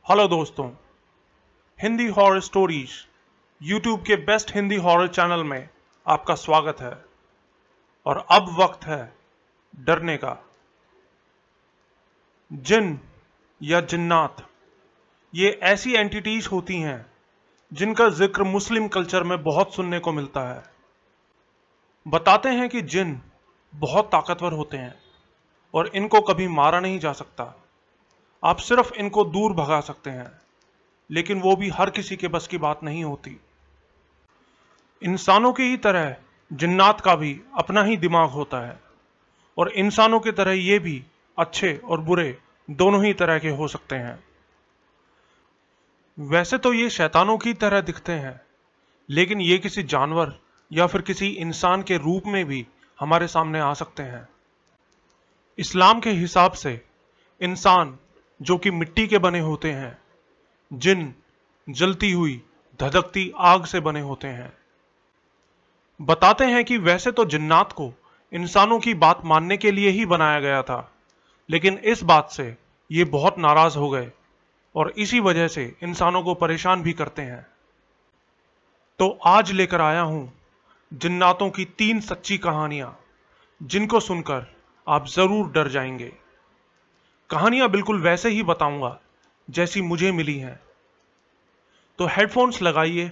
Hello दोस्तों, Hindi horror stories YouTube के best Hindi horror channel में आपका स्वागत है। और अब वक्त है डरने का। जिन या जिन्नात ये ऐसी एंटिटीज होती हैं जिनका जिक्र मुस्लिम कल्चर में बहुत सुनने को मिलता है। बताते हैं कि जिन बहुत ताकतवर होते हैं और इनको कभी मारा नहीं जा सकता। आप सिर्फ इनको दूर भगा सकते हैं, लेकिन वो भी हर किसी के बस की बात नहीं होती। इंसानों की ही तरह जिन्नात का भी अपना ही दिमाग होता है और इंसानों की तरह ये भी अच्छे और बुरे दोनों ही तरह के हो सकते हैं। वैसे तो ये शैतानों की तरह दिखते हैं, लेकिन ये किसी जानवर या फिर किसी इंसान के रूप में भी हमारे सामने आ सकते हैं। इस्लाम के हिसाब से इंसान जो कि मिट्टी के बने होते हैं, जिन जलती हुई धधकती आग से बने होते हैं। बताते हैं कि वैसे तो जिन्नात को इंसानों की बात मानने के लिए ही बनाया गया था, लेकिन इस बात से ये बहुत नाराज हो गए और इसी वजह से इंसानों को परेशान भी करते हैं। तो आज लेकर आया हूं जिन्नातों की 3 सच्ची कहानियां, जिनको सुनकर आप जरूर डर जाएंगे। कहानियां बिल्कुल वैसे ही बताऊंगा जैसी मुझे मिली हैं। तो हेडफोन्स लगाइए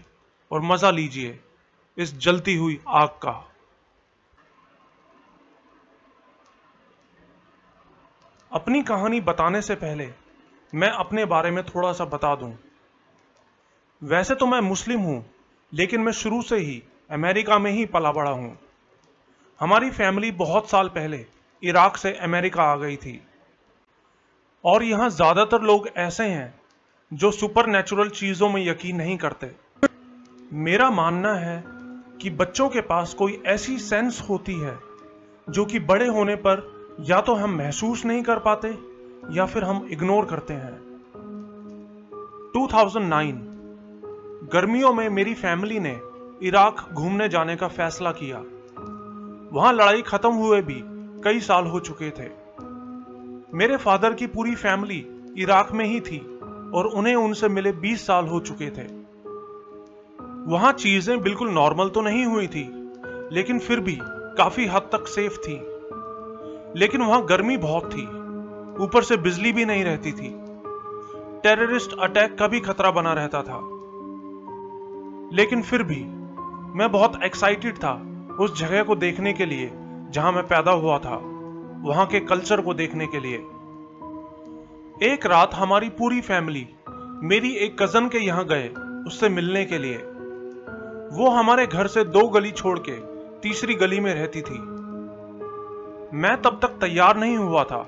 और मजा लीजिए इस जलती हुई आग का। अपनी कहानी बताने से पहले मैं अपने बारे में थोड़ा सा बता दूं। वैसे तो मैं मुस्लिम हूं, लेकिन मैं शुरू से ही अमेरिका में ही पला बड़ा हूं। हमारी फैमिली बहुत साल पहले इराक से अमेरिका आ गई थी और यहां ज्यादातर लोग ऐसे हैं जो सुपर नेचुरल चीजों में यकीन नहीं करते। मेरा मानना है कि बच्चों के पास कोई ऐसी सेंस होती है जो कि बड़े होने पर या तो हम महसूस नहीं कर पाते या फिर हम इग्नोर करते हैं। 2009 गर्मियों में मेरी फैमिली ने इराक घूमने जाने का फैसला किया। वहां लड़ाई खत्म हुए भी कई साल हो चुके थे। मेरे फादर की पूरी फैमिली इराक में ही थी और उन्हें उनसे मिले 20 साल हो चुके थे। वहां चीजें बिल्कुल नॉर्मल तो नहीं हुई थी, लेकिन फिर भी काफी हद तक सेफ थी। लेकिन वहां गर्मी बहुत थी, ऊपर से बिजली भी नहीं रहती थी। टेररिस्ट अटैक का भी खतरा बना रहता था। लेकिन फिर भी मैं बहुत एक्साइटेड था उस जगह को देखने के लिए जहां मैं पैदा हुआ था, वहां के कल्चर को देखने के लिए। एक रात हमारी पूरी फैमिली मेरी एक कजन के यहां गए उससे मिलने के लिए। वो हमारे घर से 2 गली छोड़ के तीसरी गली में रहती थी। मैं तब तक तैयार नहीं हुआ था,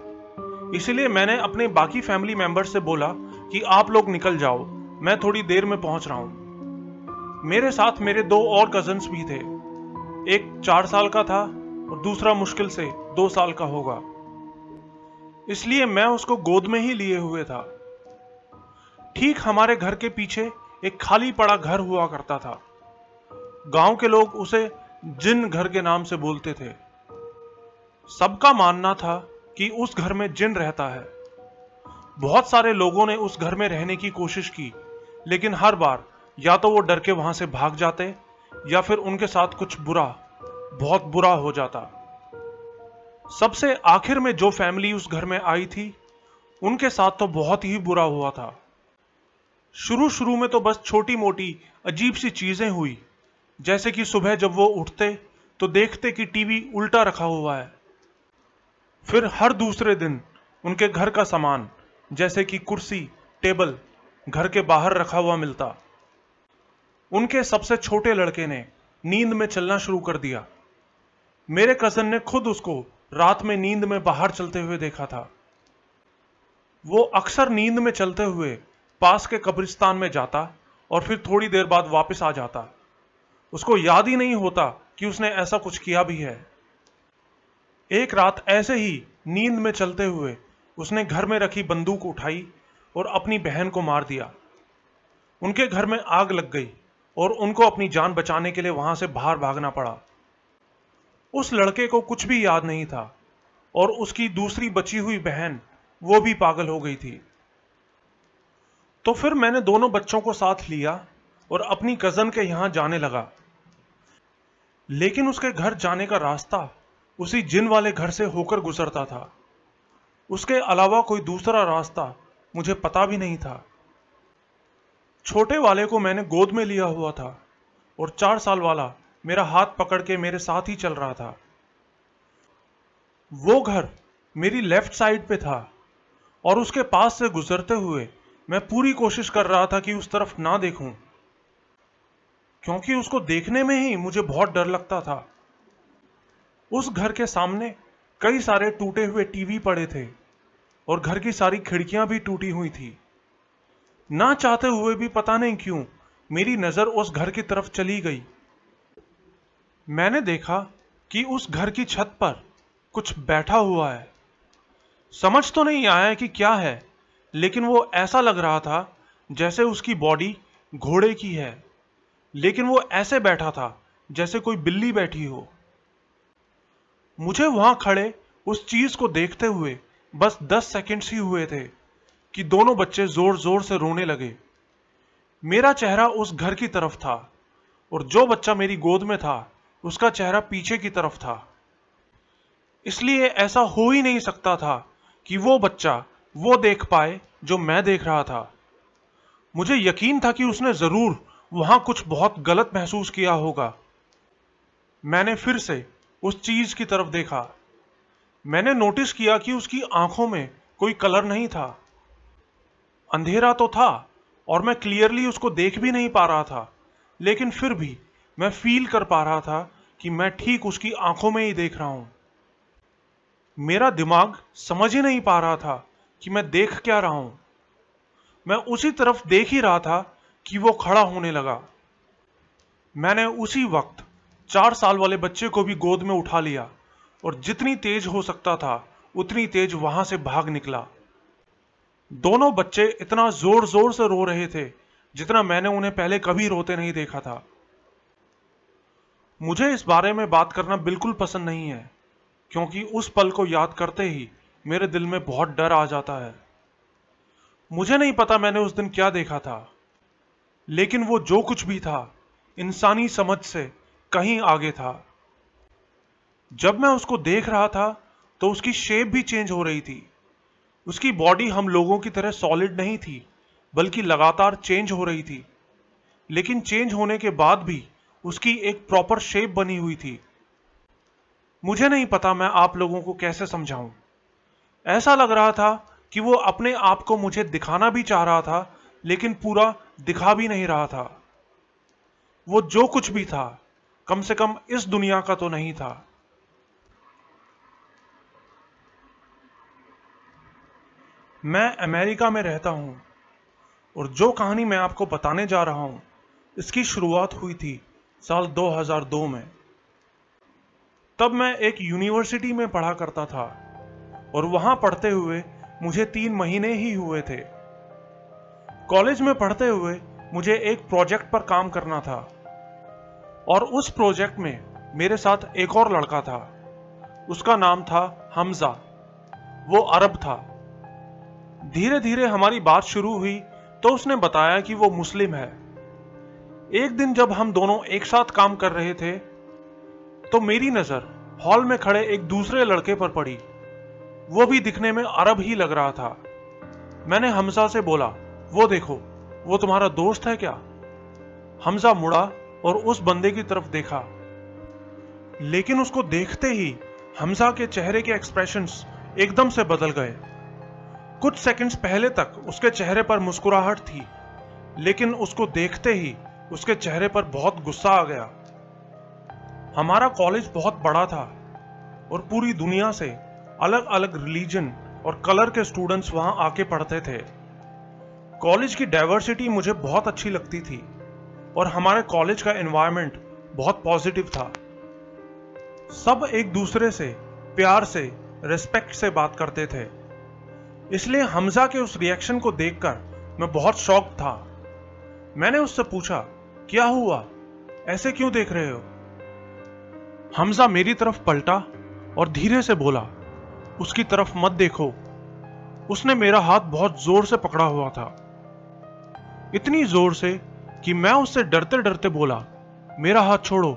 इसलिए मैंने अपने बाकी फैमिली मेंबर से बोला कि आप लोग निकल जाओ, मैं थोड़ी देर में पहुंच रहा हूं। मेरे साथ मेरे 2 और कजन्स भी थे। एक 4 साल का था और दूसरा मुश्किल से 2 साल का होगा, इसलिए मैं उसको गोद में ही लिए हुए था। ठीक हमारे घर के पीछे एक खाली पड़ा घर हुआ करता था। गांव के लोग उसे जिन घर के नाम से बोलते थे। सबका मानना था कि उस घर में जिन रहता है। बहुत सारे लोगों ने उस घर में रहने की कोशिश की, लेकिन हर बार या तो वो डर के वहां से भाग जाते या फिर उनके साथ कुछ बुरा, बहुत बुरा हो जाता। सबसे आखिर में जो फैमिली उस घर में आई थी, उनके साथ तो बहुत ही बुरा हुआ था। शुरू शुरू में तो बस छोटी मोटी अजीब सी चीजें हुई, जैसे कि सुबह जब वो उठते तो देखते कि टीवी उल्टा रखा हुआ है। फिर हर दूसरे दिन उनके घर का सामान, जैसे कि कुर्सी, टेबल, घर के बाहर रखा हुआ मिलता। उनके सबसे छोटे लड़के ने नींद में चलना शुरू कर दिया। मेरे कजन ने खुद उसको रात में नींद में बाहर चलते हुए देखा था। वो अक्सर नींद में चलते हुए पास के कब्रिस्तान में जाता और फिर थोड़ी देर बाद वापस आ जाता। उसको याद ही नहीं होता कि उसने ऐसा कुछ किया भी है। एक रात ऐसे ही नींद में चलते हुए उसने घर में रखी बंदूक उठाई और अपनी बहन को मार दिया। उनके घर में आग लग गई और उनको अपनी जान बचाने के लिए वहां से बाहर भागना पड़ा। उस लड़के को कुछ भी याद नहीं था और उसकी दूसरी बची हुई बहन, वो भी पागल हो गई थी। तो फिर मैंने दोनों बच्चों को साथ लिया और अपनी कजन के यहां जाने लगा। लेकिन उसके घर जाने का रास्ता उसी जिन वाले घर से होकर गुजरता था। उसके अलावा कोई दूसरा रास्ता मुझे पता भी नहीं था। छोटे वाले को मैंने गोद में लिया हुआ था और 4 साल वाला मेरा हाथ पकड़ के मेरे साथ ही चल रहा था। वो घर मेरी लेफ्ट साइड पे था और उसके पास से गुजरते हुए मैं पूरी कोशिश कर रहा था कि उस तरफ ना देखूं, क्योंकि उसको देखने में ही मुझे बहुत डर लगता था। उस घर के सामने कई सारे टूटे हुए टीवी पड़े थे और घर की सारी खिड़कियां भी टूटी हुई थी। ना चाहते हुए भी पता नहीं क्यों मेरी नजर उस घर की तरफ चली गई। मैंने देखा कि उस घर की छत पर कुछ बैठा हुआ है। समझ तो नहीं आया कि क्या है, लेकिन वो ऐसा लग रहा था जैसे उसकी बॉडी घोड़े की है, लेकिन वो ऐसे बैठा था जैसे कोई बिल्ली बैठी हो। मुझे वहां खड़े उस चीज को देखते हुए बस 10 सेकंड्स ही हुए थे कि दोनों बच्चे जोर जोर से रोने लगे। मेरा चेहरा उस घर की तरफ था और जो बच्चा मेरी गोद में था उसका चेहरा पीछे की तरफ था। इसलिए ऐसा हो ही नहीं सकता था कि वो बच्चा वो देख पाए जो मैं देख रहा था। मुझे यकीन था कि उसने जरूर वहां कुछ बहुत गलत महसूस किया होगा। मैंने फिर से उस चीज की तरफ देखा। मैंने नोटिस किया कि उसकी आंखों में कोई कलर नहीं था। अंधेरा तो था और मैं क्लियरली उसको देख भी नहीं पा रहा था, लेकिन फिर भी मैं फील कर पा रहा था कि मैं ठीक उसकी आंखों में ही देख रहा हूं। मेरा दिमाग समझ ही नहीं पा रहा था कि मैं देख क्या रहा हूं। मैं उसी तरफ देख ही रहा था कि वो खड़ा होने लगा। मैंने उसी वक्त 4 साल वाले बच्चे को भी गोद में उठा लिया और जितनी तेज हो सकता था उतनी तेज वहां से भाग निकला। दोनों बच्चे इतना जोर जोर से रो रहे थे जितना मैंने उन्हें पहले कभी रोते नहीं देखा था। मुझे इस बारे में बात करना बिल्कुल पसंद नहीं है, क्योंकि उस पल को याद करते ही मेरे दिल में बहुत डर आ जाता है। मुझे नहीं पता मैंने उस दिन क्या देखा था, लेकिन वो जो कुछ भी था इंसानी समझ से कहीं आगे था। जब मैं उसको देख रहा था तो उसकी शेप भी चेंज हो रही थी। उसकी बॉडी हम लोगों की तरह सॉलिड नहीं थी, बल्कि लगातार चेंज हो रही थी। लेकिन चेंज होने के बाद भी उसकी एक प्रॉपर शेप बनी हुई थी। मुझे नहीं पता मैं आप लोगों को कैसे समझाऊं। ऐसा लग रहा था कि वो अपने आप को मुझे दिखाना भी चाह रहा था, लेकिन पूरा दिखा भी नहीं रहा था। वो जो कुछ भी था कम से कम इस दुनिया का तो नहीं था। मैं अमेरिका में रहता हूं और जो कहानी मैं आपको बताने जा रहा हूं इसकी शुरुआत हुई थी साल 2002 में। तब मैं एक यूनिवर्सिटी में पढ़ा करता था और वहां पढ़ते हुए मुझे 3 महीने ही हुए थे। कॉलेज में पढ़ते हुए मुझे एक प्रोजेक्ट पर काम करना था और उस प्रोजेक्ट में मेरे साथ एक और लड़का था। उसका नाम था हमजा। वो अरब था। धीरे धीरे हमारी बात शुरू हुई तो उसने बताया कि वो मुस्लिम है। एक दिन जब हम दोनों एक साथ काम कर रहे थे तो मेरी नजर हॉल में खड़े एक दूसरे लड़के पर पड़ी। वो भी दिखने में अरब ही लग रहा था। मैंने हमजा से बोला, वो देखो, वो तुम्हारा दोस्त है क्या? हमजा मुड़ा और उस बंदे की तरफ देखा, लेकिन उसको देखते ही हमजा के चेहरे के एक्सप्रेशंस एकदम से बदल गए। कुछ सेकंड्स पहले तक उसके चेहरे पर मुस्कुराहट थी, लेकिन उसको देखते ही उसके चेहरे पर बहुत गुस्सा आ गया। हमारा कॉलेज बहुत बड़ा था और पूरी दुनिया से अलग अलग रिलीजन और कलर के स्टूडेंट्स वहां आके पढ़ते थे। कॉलेज की डाइवर्सिटी मुझे बहुत अच्छी लगती थी और हमारे कॉलेज का एनवायरनमेंट बहुत पॉजिटिव था। सब एक दूसरे से प्यार से, रिस्पेक्ट से बात करते थे। इसलिए हमजा के उस रिएक्शन को देखकर मैं बहुत शॉक था। मैंने उससे पूछा, क्या हुआ, ऐसे क्यों देख रहे हो? हमजा मेरी तरफ पलटा और धीरे से बोला, उसकी तरफ मत देखो। उसने मेरा हाथ बहुत जोर से पकड़ा हुआ था। इतनी जोर से कि मैं उससे डरते डरते बोला, मेरा हाथ छोड़ो,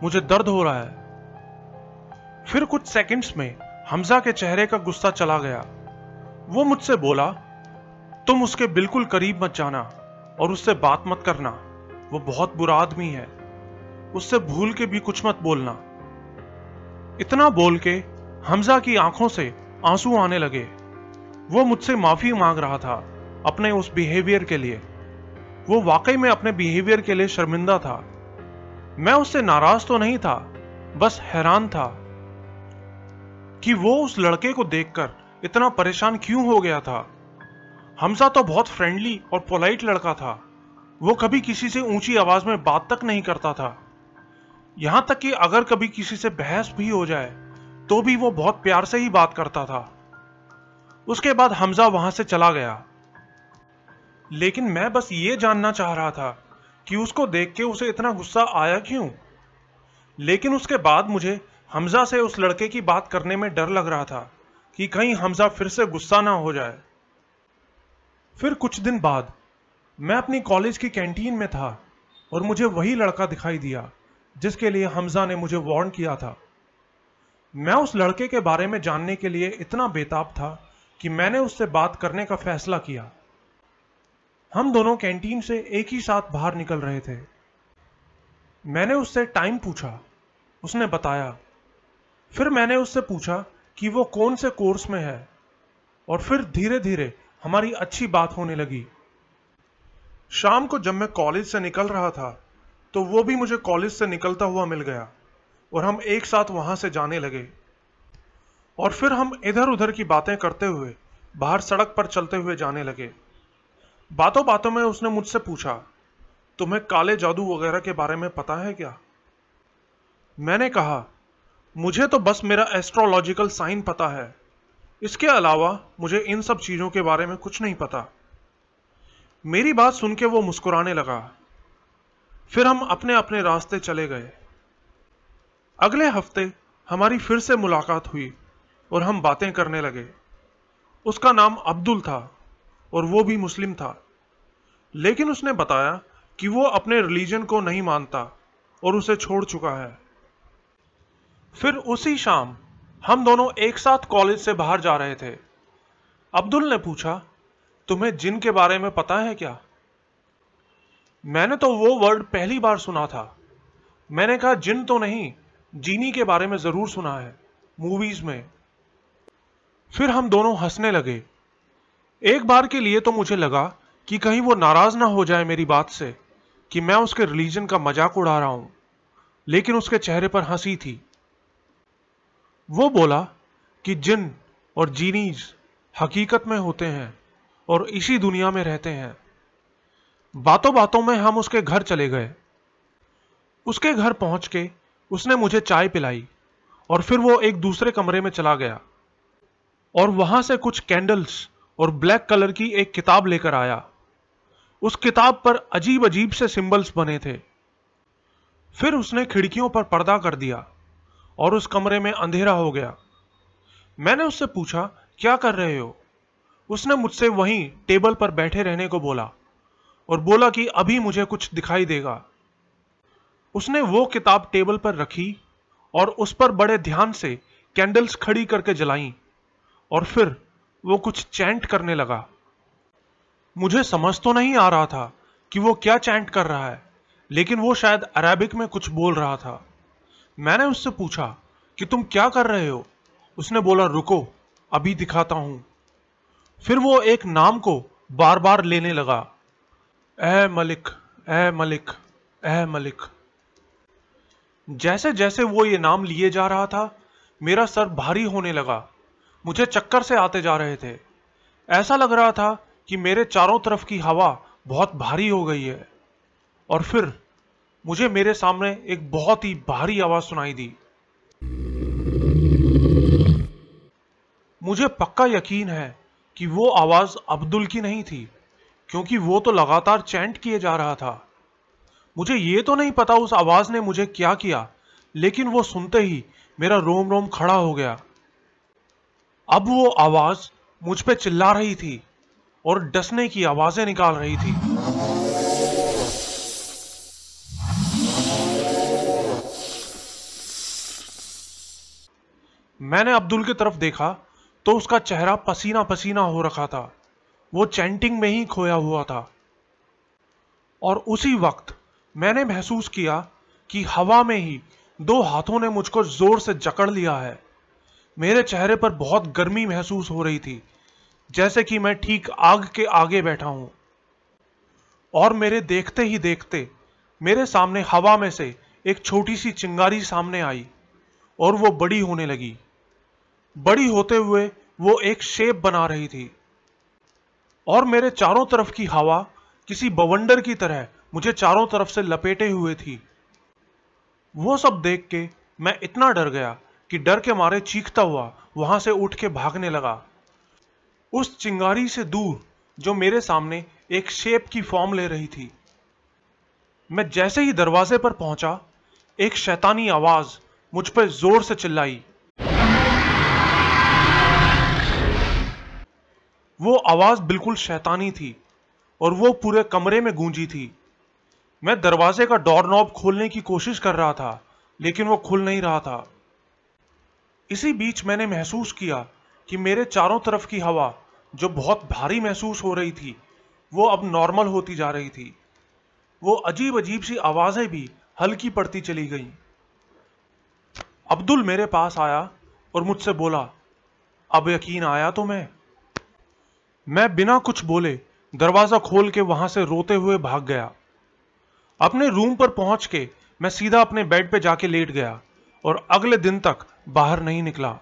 मुझे दर्द हो रहा है। फिर कुछ सेकंड्स में हमजा के चेहरे का गुस्सा चला गया। वो मुझसे बोला, तुम उसके बिल्कुल करीब मत जाना और उससे बात मत करना, वो बहुत बुरा आदमी है, उससे भूल के भी कुछ मत बोलना। इतना बोल के हमजा की आंखों से आंसू आने लगे। वो मुझसे माफी मांग रहा था अपने उस बिहेवियर के लिए। वो वाकई में अपने बिहेवियर के लिए शर्मिंदा था। मैं उससे नाराज तो नहीं था, बस हैरान था कि वो उस लड़के को देखकर इतना परेशान क्यों हो गया था। हमजा तो बहुत फ्रेंडली और पोलाइट लड़का था। वो कभी किसी से ऊंची आवाज में बात तक नहीं करता था। यहां तक कि अगर कभी किसी से बहस भी हो जाए तो भी वो बहुत प्यार से ही बात करता था। उसके बाद हमजा वहां से चला गया। लेकिन मैं बस ये जानना चाह रहा था कि उसको देख के उसे इतना गुस्सा आया क्यों। लेकिन उसके बाद मुझे हमजा से उस लड़के की बात करने में डर लग रहा था कि कहीं हमजा फिर से गुस्सा ना हो जाए। फिर कुछ दिन बाद मैं अपनी कॉलेज की कैंटीन में था और मुझे वही लड़का दिखाई दिया जिसके लिए हमजा ने मुझे वार्न किया था। मैं उस लड़के के बारे में जानने के लिए इतना बेताब था कि मैंने उससे बात करने का फैसला किया। हम दोनों कैंटीन से एक ही साथ बाहर निकल रहे थे। मैंने उससे टाइम पूछा, उसने बताया। फिर मैंने उससे पूछा कि वो कौन से कोर्स में है और फिर धीरे धीरे हमारी अच्छी बात होने लगी। शाम को जब मैं कॉलेज से निकल रहा था तो वो भी मुझे कॉलेज से निकलता हुआ मिल गया और हम एक साथ वहां से जाने लगे। और फिर हम इधर उधर की बातें करते हुए बाहर सड़क पर चलते हुए जाने लगे। बातों बातों में उसने मुझसे पूछा, तुम्हें काले जादू वगैरह के बारे में पता है क्या? मैंने कहा, मुझे तो बस मेरा एस्ट्रोलॉजिकल साइन पता है, इसके अलावा मुझे इन सब चीजों के बारे में कुछ नहीं पता। मेरी बात सुन के वो मुस्कुराने लगा। फिर हम अपने अपने रास्ते चले गए। अगले हफ्ते हमारी फिर से मुलाकात हुई और हम बातें करने लगे। उसका नाम अब्दुल था और वो भी मुस्लिम था, लेकिन उसने बताया कि वो अपने रिलीजन को नहीं मानता और उसे छोड़ चुका है। फिर उसी शाम हम दोनों एक साथ कॉलेज से बाहर जा रहे थे। अब्दुल ने पूछा, तुम्हें जिन के बारे में पता है क्या? मैंने तो वो वर्ड पहली बार सुना था। मैंने कहा, जिन तो नहीं, जीनी के बारे में जरूर सुना है, मूवीज में। फिर हम दोनों हंसने लगे। एक बार के लिए तो मुझे लगा कि कहीं वो नाराज ना हो जाए मेरी बात से कि मैं उसके रिलीजन का मजाक उड़ा रहा हूं, लेकिन उसके चेहरे पर हंसी थी। वो बोला कि जिन और जीनीज हकीकत में होते हैं और इसी दुनिया में रहते हैं। बातों बातों में हम उसके घर चले गए। उसके घर पहुंच के उसने मुझे चाय पिलाई और फिर वो एक दूसरे कमरे में चला गया और वहां से कुछ कैंडल्स और ब्लैक कलर की एक किताब लेकर आया। उस किताब पर अजीब अजीब से सिंबल्स बने थे। फिर उसने खिड़कियों पर पर्दा कर दिया और उस कमरे में अंधेरा हो गया। मैंने उससे पूछा, क्या कर रहे हो? उसने मुझसे वहीं टेबल पर बैठे रहने को बोला और बोला कि अभी मुझे कुछ दिखाई देगा। उसने वो किताब टेबल पर रखी और उस पर बड़े ध्यान से कैंडल्स खड़ी करके जलाईं और फिर वो कुछ चैंट करने लगा। मुझे समझ तो नहीं आ रहा था कि वो क्या चैंट कर रहा है, लेकिन वो शायद अरेबिक में कुछ बोल रहा था। मैंने उससे पूछा कि तुम क्या कर रहे हो? उसने बोला, रुको, अभी दिखाता हूं। फिर वो एक नाम को बार बार लेने लगा, ए मलिक, ए मलिक, ए मलिक। जैसे जैसे वो ये नाम लिए जा रहा था, मेरा सर भारी होने लगा। मुझे चक्कर से आते जा रहे थे। ऐसा लग रहा था कि मेरे चारों तरफ की हवा बहुत भारी हो गई है। और फिर मुझे मेरे सामने एक बहुत ही भारी आवाज सुनाई दी। मुझे पक्का यकीन है कि वो आवाज अब्दुल की नहीं थी, क्योंकि वो तो लगातार चैंट किए जा रहा था। मुझे ये तो नहीं पता उस आवाज ने मुझे क्या किया, लेकिन वो सुनते ही मेरा रोम रोम खड़ा हो गया। अब वो आवाज मुझ पे चिल्ला रही थी और डसने की आवाजें निकाल रही थी। मैंने अब्दुल की तरफ देखा तो उसका चेहरा पसीना पसीना हो रखा था। वो चैंटिंग में ही खोया हुआ था। और उसी वक्त मैंने महसूस किया कि हवा में ही दो हाथों ने मुझको जोर से जकड़ लिया है। मेरे चेहरे पर बहुत गर्मी महसूस हो रही थी, जैसे कि मैं ठीक आग के आगे बैठा हूं। और मेरे देखते ही देखते मेरे सामने हवा में से एक छोटी सी चिंगारी सामने आई और वो बड़ी होने लगी। बड़ी होते हुए वो एक शेप बना रही थी और मेरे चारों तरफ की हवा किसी बवंडर की तरह मुझे चारों तरफ से लपेटे हुए थी। वो सब देख के मैं इतना डर गया कि डर के मारे चीखता हुआ वहां से उठ के भागने लगा। उस चिंगारी से दूर जो मेरे सामने एक शेप की फॉर्म ले रही थी। मैं जैसे ही दरवाजे पर पहुंचा, एक शैतानी आवाज मुझ पर जोर से चिल्लाई। वो आवाज बिल्कुल शैतानी थी और वो पूरे कमरे में गूंजी थी। मैं दरवाजे का डोर नॉब खोलने की कोशिश कर रहा था, लेकिन वो खुल नहीं रहा था। इसी बीच मैंने महसूस किया कि मेरे चारों तरफ की हवा, जो बहुत भारी महसूस हो रही थी, वो अब नॉर्मल होती जा रही थी। वो अजीब अजीब सी आवाजें भी हल्की पड़ती चली गईं। अब्दुल मेरे पास आया और मुझसे बोला, अब यकीन आया तुम्हें? मैं बिना कुछ बोले दरवाजा खोल के वहां से रोते हुए भाग गया। अपने रूम पर पहुंच के मैं सीधा अपने बेड पे जाके लेट गया और अगले दिन तक बाहर नहीं निकला।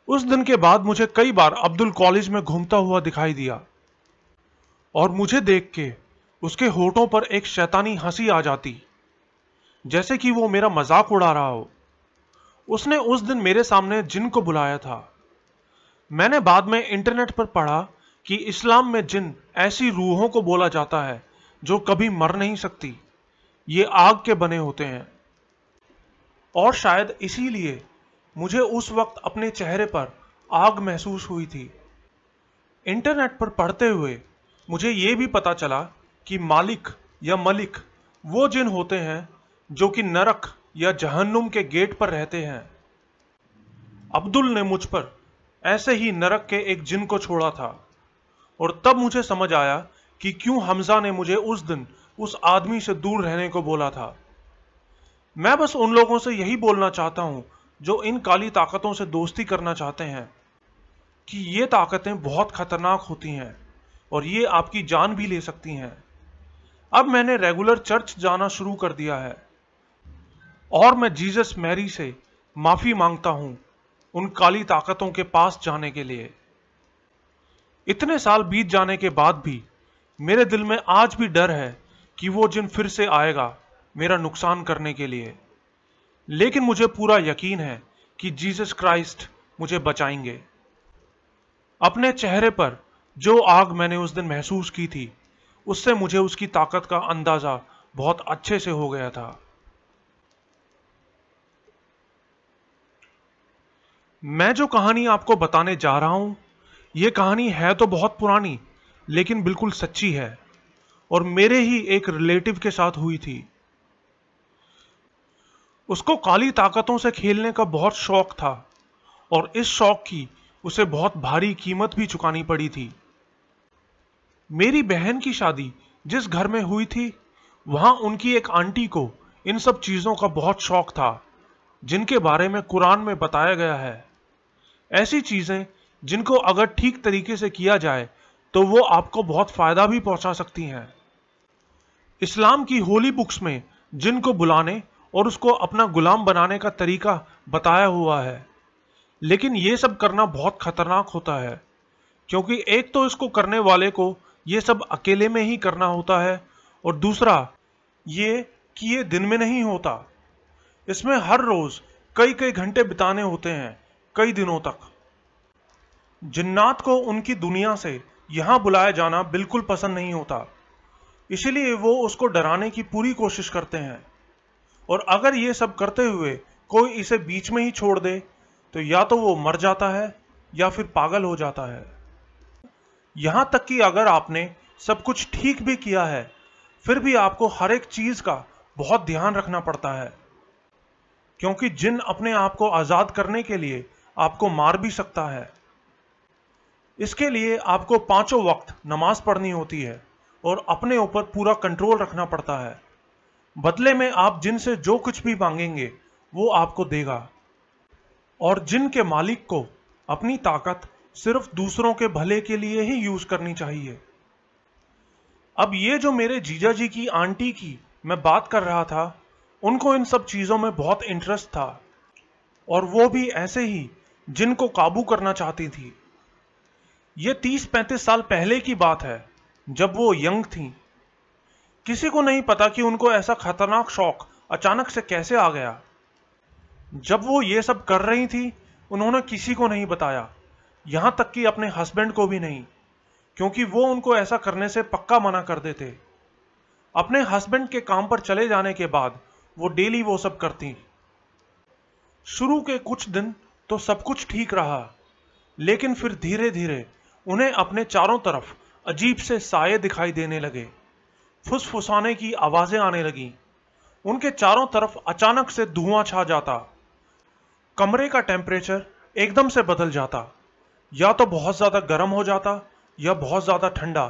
उस दिन के बाद मुझे कई बार अब्दुल कॉलेज में घूमता हुआ दिखाई दिया और मुझे देख के उसके होठों पर एक शैतानी हंसी आ जाती, जैसे कि वो मेरा मजाक उड़ा रहा हो। उसने उस दिन मेरे सामने जिन को बुलाया था। मैंने बाद में इंटरनेट पर पढ़ा कि इस्लाम में जिन ऐसी रूहों को बोला जाता है जो कभी मर नहीं सकती। ये आग के बने होते हैं और शायद इसीलिए मुझे उस वक्त अपने चेहरे पर आग महसूस हुई थी। इंटरनेट पर पढ़ते हुए मुझे यह भी पता चला कि मालिक या मलिक वो जिन होते हैं जो कि नरक या जहन्नुम के गेट पर रहते हैं। अब्दुल ने मुझ पर ऐसे ही नरक के एक जिन को छोड़ा था और तब मुझे समझ आया कि क्यों हमजा ने मुझे उस दिन उस आदमी से दूर रहने को बोला था। मैं बस उन लोगों से यही बोलना चाहता हूं जो इन काली ताकतों से दोस्ती करना चाहते हैं कि ये ताकतें बहुत खतरनाक होती हैं और ये आपकी जान भी ले सकती हैं। अब मैंने रेगुलर चर्च जाना शुरू कर दिया है और मैं जीसस मैरी से माफी मांगता हूं उन काली ताकतों के पास जाने के लिए। इतने साल बीत जाने के बाद भी मेरे दिल में आज भी डर है कि वो जिन फिर से आएगा मेरा नुकसान करने के लिए, लेकिन मुझे पूरा यकीन है कि जीसस क्राइस्ट मुझे बचाएंगे। अपने चेहरे पर जो आग मैंने उस दिन महसूस की थी, उससे मुझे उसकी ताकत का अंदाजा बहुत अच्छे से हो गया था। मैं जो कहानी आपको बताने जा रहा हूं, यह कहानी है तो बहुत पुरानी, लेकिन बिल्कुल सच्ची है और मेरे ही एक रिलेटिव के साथ हुई थी। उसको काली ताकतों से खेलने का बहुत शौक था और इस शौक की उसे बहुत भारी कीमत भी चुकानी पड़ी थी। मेरी बहन की शादी जिस घर में हुई थी, वहां उनकी एक आंटी को इन सब चीजों का बहुत शौक था जिनके बारे में कुरान में बताया गया है। ऐसी चीजें जिनको अगर ठीक तरीके से किया जाए तो वो आपको बहुत फायदा भी पहुंचा सकती हैं। इस्लाम की होली बुक्स में जिन को बुलाने और उसको अपना गुलाम बनाने का तरीका बताया हुआ है, लेकिन ये सब करना बहुत खतरनाक होता है, क्योंकि एक तो इसको करने वाले को ये सब अकेले में ही करना होता है और दूसरा ये कि ये दिन में नहीं होता। इसमें हर रोज कई कई घंटे बिताने होते हैं, कई दिनों तक। जिन्नात को उनकी दुनिया से यहां बुलाया जाना बिल्कुल पसंद नहीं होता, इसलिए वो उसको डराने की पूरी कोशिश करते हैं। और अगर ये सब करते हुए कोई इसे बीच में ही छोड़ दे तो या तो वो मर जाता है या फिर पागल हो जाता है। यहां तक कि अगर आपने सब कुछ ठीक भी किया है, फिर भी आपको हर एक चीज का बहुत ध्यान रखना पड़ता है, क्योंकि जिन अपने आप को आजाद करने के लिए आपको मार भी सकता है। इसके लिए आपको 5 वक्त नमाज पढ़नी होती है और अपने ऊपर पूरा कंट्रोल रखना पड़ता है। बदले में आप जिन से जो कुछ भी मांगेंगे वो आपको देगा, और जिन के मालिक को अपनी ताकत सिर्फ दूसरों के भले के लिए ही यूज करनी चाहिए। अब ये जो मेरे जीजा जी की आंटी की मैं बात कर रहा था, उनको इन सब चीजों में बहुत इंटरेस्ट था, और वो भी ऐसे ही जिनको काबू करना चाहती थी। ये 30-35 साल पहले की बात है, जब वो यंग थी। किसी को नहीं पता कि उनको ऐसा खतरनाक शौक अचानक से कैसे आ गया। जब वो ये सब कर रही थी, उन्होंने किसी को नहीं बताया, यहां तक कि अपने हस्बैंड को भी नहीं, क्योंकि वो उनको ऐसा करने से पक्का मना कर देते। अपने हस्बैंड के काम पर चले जाने के बाद वो डेली वो सब करती। शुरू के कुछ दिन तो सब कुछ ठीक रहा, लेकिन फिर धीरे धीरे उन्हें अपने चारों तरफ अजीब से साये दिखाई देने लगे। फुसफुसाने की आवाजें आने लगीं। उनके चारों तरफ अचानक से धुआं छा जाता। कमरे का टेम्परेचर एकदम से बदल जाता, या तो बहुत ज्यादा गर्म हो जाता या बहुत ज्यादा ठंडा।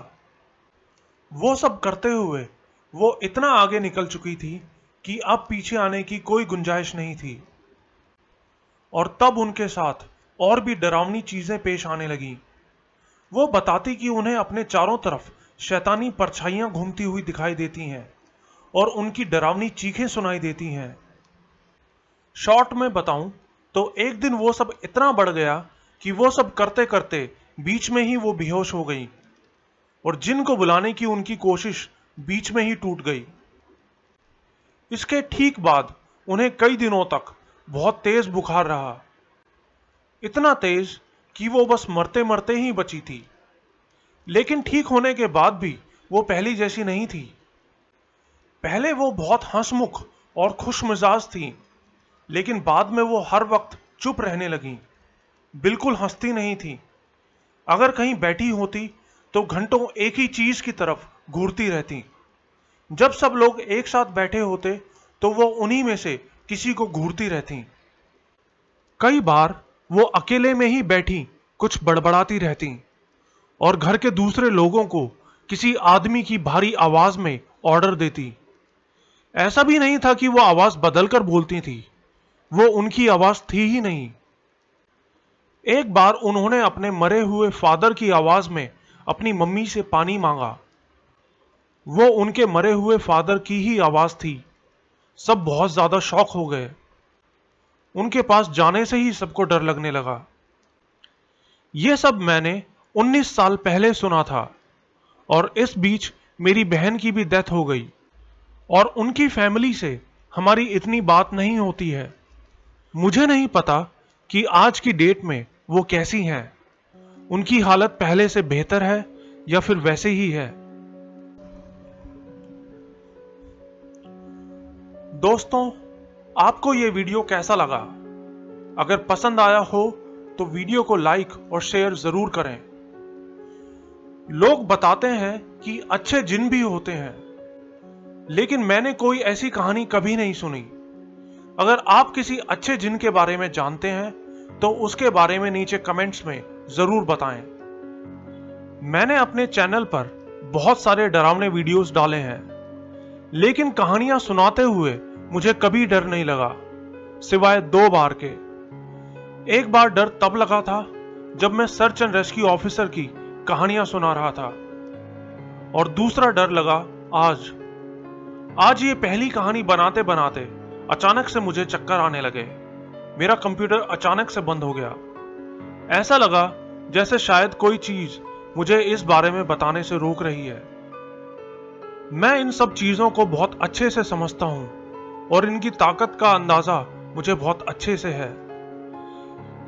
वो सब करते हुए वो इतना आगे निकल चुकी थी कि अब पीछे आने की कोई गुंजाइश नहीं थी। और तब उनके साथ और भी डरावनी चीजें पेश आने लगी। वो बताती कि उन्हें अपने चारों तरफ शैतानी परछाइयां घूमती हुई दिखाई देती हैं और उनकी डरावनी चीखें सुनाई देती हैं। शॉर्ट में बताऊं तो एक दिन वो सब इतना बढ़ गया कि वो सब करते करते बीच में ही वो बेहोश हो गई, और जिन को बुलाने की उनकी कोशिश बीच में ही टूट गई। इसके ठीक बाद उन्हें कई दिनों तक बहुत तेज बुखार रहा, इतना तेज कि वो बस मरते मरते ही बची थी। लेकिन ठीक होने के बाद भी वो पहली जैसी नहीं थी। पहले वो बहुत हंसमुख और खुशमिजाज थी, लेकिन बाद में वो हर वक्त चुप रहने लगी, बिल्कुल हंसती नहीं थी। अगर कहीं बैठी होती तो घंटों एक ही चीज की तरफ घूरती रहती। जब सब लोग एक साथ बैठे होते तो वो उन्हीं में से किसी को घूरती रहती। कई बार वो अकेले में ही बैठी कुछ बड़बड़ाती रहती और घर के दूसरे लोगों को किसी आदमी की भारी आवाज में ऑर्डर देती। ऐसा भी नहीं था कि वो आवाज बदलकर बोलती थी, वो उनकी आवाज थी ही नहीं। एक बार उन्होंने अपने मरे हुए फादर की आवाज में अपनी मम्मी से पानी मांगा। वो उनके मरे हुए फादर की ही आवाज थी। सब बहुत ज्यादा शॉक हो गए। उनके पास जाने से ही सबको डर लगने लगा। यह सब मैंने 19 साल पहले सुना था, और इस बीच मेरी बहन की भी डेथ हो गई, और उनकी फैमिली से हमारी इतनी बात नहीं होती है। मुझे नहीं पता कि आज की डेट में वो कैसी हैं। उनकी हालत पहले से बेहतर है या फिर वैसे ही है। दोस्तों, आपको ये वीडियो कैसा लगा? अगर पसंद आया हो तो वीडियो को लाइक और शेयर जरूर करें। लोग बताते हैं कि अच्छे जिन भी होते हैं, लेकिन मैंने कोई ऐसी कहानी कभी नहीं सुनी। अगर आप किसी अच्छे जिन के बारे में जानते हैं तो उसके बारे में नीचे कमेंट्स में जरूर बताएं। मैंने अपने चैनल पर बहुत सारे डरावने वीडियोस डाले हैं, लेकिन कहानियां सुनाते हुए मुझे कभी डर नहीं लगा, सिवाय 2 बार के। एक बार डर तब लगा था जब मैं सर्च एंड रेस्क्यू ऑफिसर की कहानियां सुना रहा था, और दूसरा डर लगा आज ये पहली कहानी बनाते बनाते अचानक से मुझे चक्कर आने लगे। मेरा कंप्यूटर अचानक से बंद हो गया। ऐसा लगा जैसे शायद कोई चीज मुझे इस बारे में बताने से रोक रही है। मैं इन सब चीजों को बहुत अच्छे से समझता हूं, और इनकी ताकत का अंदाजा मुझे बहुत अच्छे से है।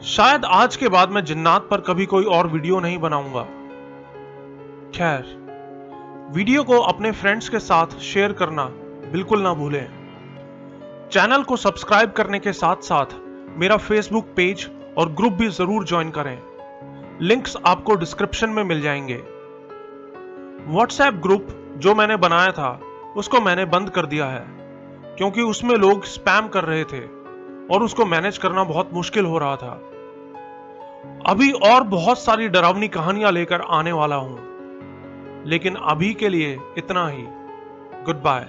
शायद आज के बाद मैं जिन्नात पर कभी कोई और वीडियो नहीं बनाऊंगा। खैर, वीडियो को अपने फ्रेंड्स के साथ शेयर करना बिल्कुल ना भूलें। चैनल को सब्सक्राइब करने के साथ साथ मेरा फेसबुक पेज और ग्रुप भी जरूर ज्वाइन करें। लिंक्स आपको डिस्क्रिप्शन में मिल जाएंगे। व्हाट्सएप ग्रुप जो मैंने बनाया था उसको मैंने बंद कर दिया है, क्योंकि उसमें लोग स्पैम कर रहे थे और उसको मैनेज करना बहुत मुश्किल हो रहा था। अभी और बहुत सारी डरावनी कहानियां लेकर आने वाला हूं, लेकिन अभी के लिए इतना ही। Good bye.